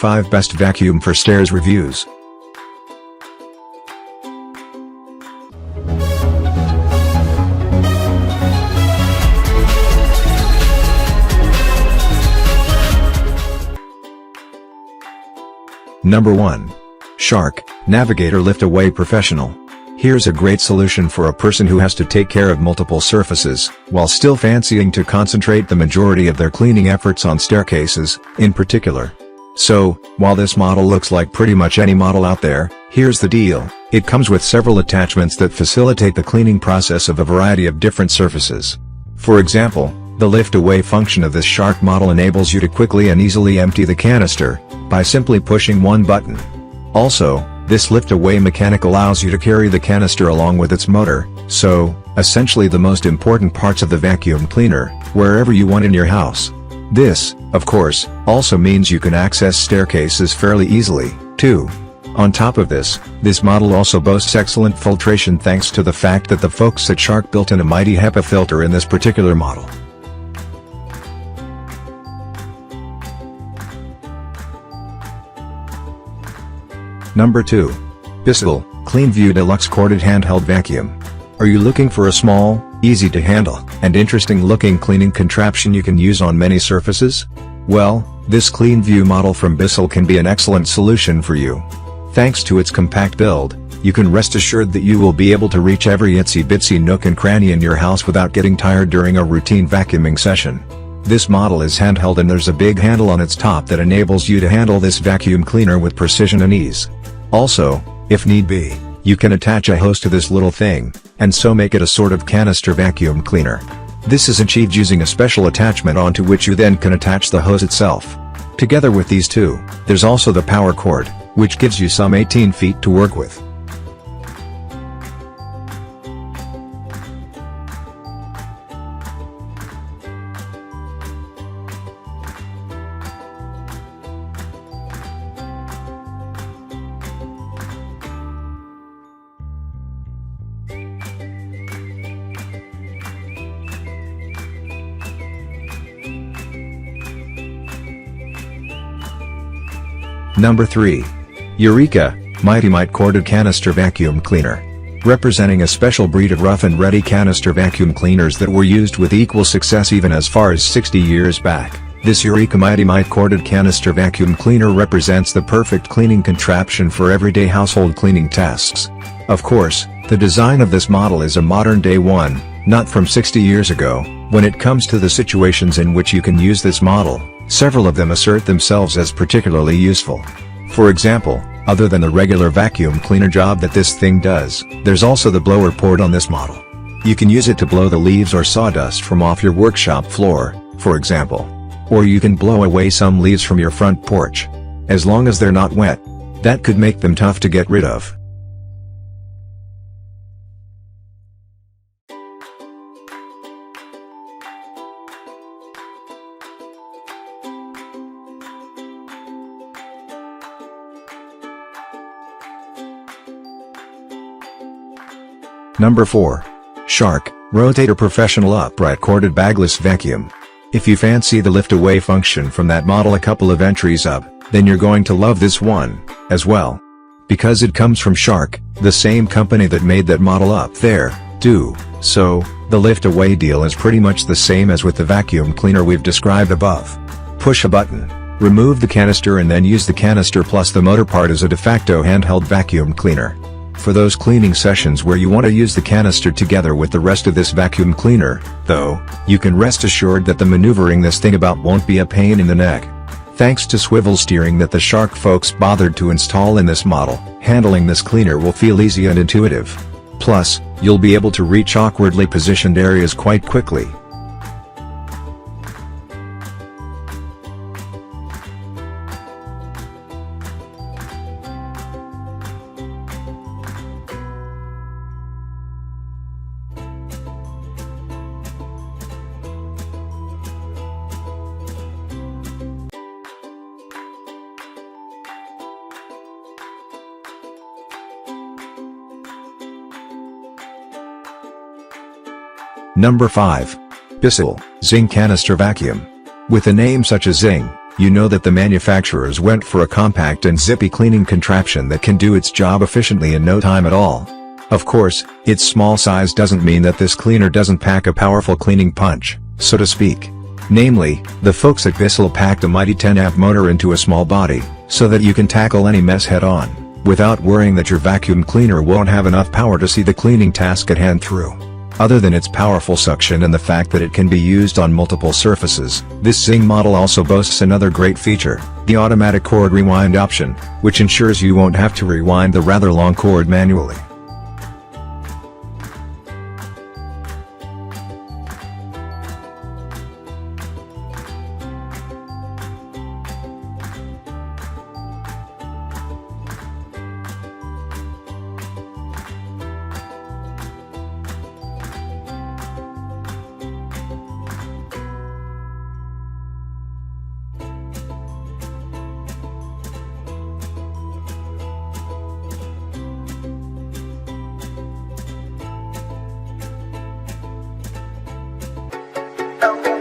5 Best Vacuum for Stairs Reviews. Number 1. Shark Navigator Lift Away Professional. Here's a great solution for a person who has to take care of multiple surfaces, while still fancying to concentrate the majority of their cleaning efforts on staircases, in particular. So, while this model looks like pretty much any model out there, here's the deal: it comes with several attachments that facilitate the cleaning process of a variety of different surfaces. For example, the lift-away function of this Shark model enables you to quickly and easily empty the canister, by simply pushing one button. Also, this lift-away mechanic allows you to carry the canister along with its motor, so, essentially the most important parts of the vacuum cleaner, wherever you want in your house. This, of course, also means you can access staircases fairly easily, too. On top of this model also boasts excellent filtration thanks to the fact that the folks at Shark built in a Mite HEPA filter in this particular model. Number 2. Bissell Cleanview Deluxe Corded Handheld Vacuum. Are you looking for a small, easy to handle, and interesting looking cleaning contraption you can use on many surfaces? Well, this Cleanview model from Bissell can be an excellent solution for you. Thanks to its compact build, you can rest assured that you will be able to reach every itsy-bitsy nook and cranny in your house without getting tired during a routine vacuuming session. This model is handheld and there's a big handle on its top that enables you to handle this vacuum cleaner with precision and ease. Also, if need be, you can attach a hose to this little thing, and so make it a sort of canister vacuum cleaner. This is achieved using a special attachment onto which you then can attach the hose itself. Together with these two, there's also the power cord, which gives you some 18 feet to work with. Number 3. Eureka Mite Corded Canister Vacuum Cleaner. Representing a special breed of rough and ready canister vacuum cleaners that were used with equal success even as far as 60 years back, this Eureka Mite Corded Canister Vacuum Cleaner represents the perfect cleaning contraption for everyday household cleaning tasks. Of course, the design of this model is a modern-day one, not from 60 years ago. When it comes to the situations in which you can use this model, several of them assert themselves as particularly useful. For example, other than the regular vacuum cleaner job that this thing does, there's also the blower port on this model. You can use it to blow the leaves or sawdust from off your workshop floor, for example. Or you can blow away some leaves from your front porch. As long as they're not wet. That could make them tough to get rid of. Number 4. Shark Rotator Professional Upright Corded Bagless Vacuum. If you fancy the lift-away function from that model a couple of entries up, then you're going to love this one, as well. Because it comes from Shark, the same company that made that model up there, too, so, the lift-away deal is pretty much the same as with the vacuum cleaner we've described above. Push a button, remove the canister and then use the canister plus the motor part as a de facto handheld vacuum cleaner. For those cleaning sessions where you want to use the canister together with the rest of this vacuum cleaner, though, you can rest assured that the maneuvering this thing about won't be a pain in the neck. Thanks to swivel steering that the Shark folks bothered to install in this model, handling this cleaner will feel easy and intuitive. Plus, you'll be able to reach awkwardly positioned areas quite quickly. Number 5. Bissell ZING Canister Vacuum. With a name such as ZING, you know that the manufacturers went for a compact and zippy cleaning contraption that can do its job efficiently in no time at all. Of course, its small size doesn't mean that this cleaner doesn't pack a powerful cleaning punch, so to speak. Namely, the folks at Bissell packed a mighty 10-amp motor into a small body, so that you can tackle any mess head-on, without worrying that your vacuum cleaner won't have enough power to see the cleaning task at hand through. Other than its powerful suction and the fact that it can be used on multiple surfaces, this ZING model also boasts another great feature, the automatic cord rewind option, which ensures you won't have to rewind the rather long cord manually. Okay.